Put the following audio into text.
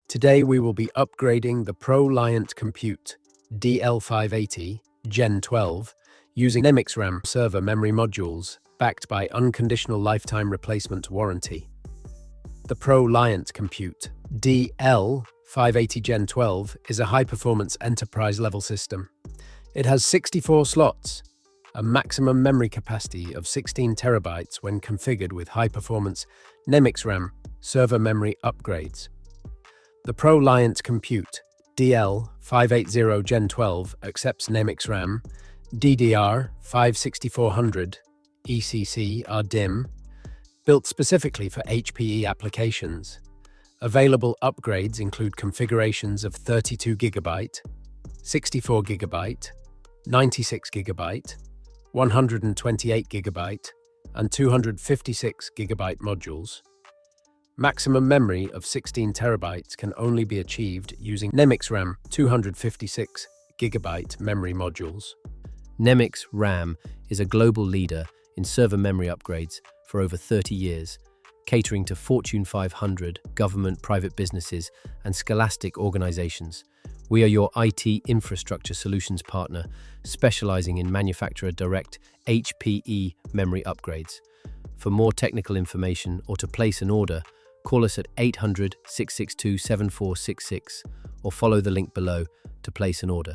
Today we will be upgrading the ProLiant Compute DL580 Gen12 using NEMIX RAM server memory modules backed by unconditional lifetime replacement warranty. The ProLiant Compute DL580 Gen12 is a high-performance enterprise-level system. It has 64 slots, a maximum memory capacity of 16 terabytes when configured with high-performance NEMIX RAM server memory upgrades. The ProLiant Compute DL580 Gen12 accepts NEMIX RAM DDR5 6400MHz ECC RDIMM, built specifically for HPE applications. Available upgrades include configurations of 32GB, 64GB, 96GB, 128GB, and 256GB modules. Maximum memory of 16 terabytes can only be achieved using NEMIX RAM 256GB memory modules. NEMIX RAM is a global leader in server memory upgrades for over 30 years, catering to Fortune 500, government, private businesses, and scholastic organizations. We are your IT infrastructure solutions partner, specializing in manufacturer-direct HPE memory upgrades. For more technical information or to place an order, call us at 800-662-7466 or follow the link below to place an order.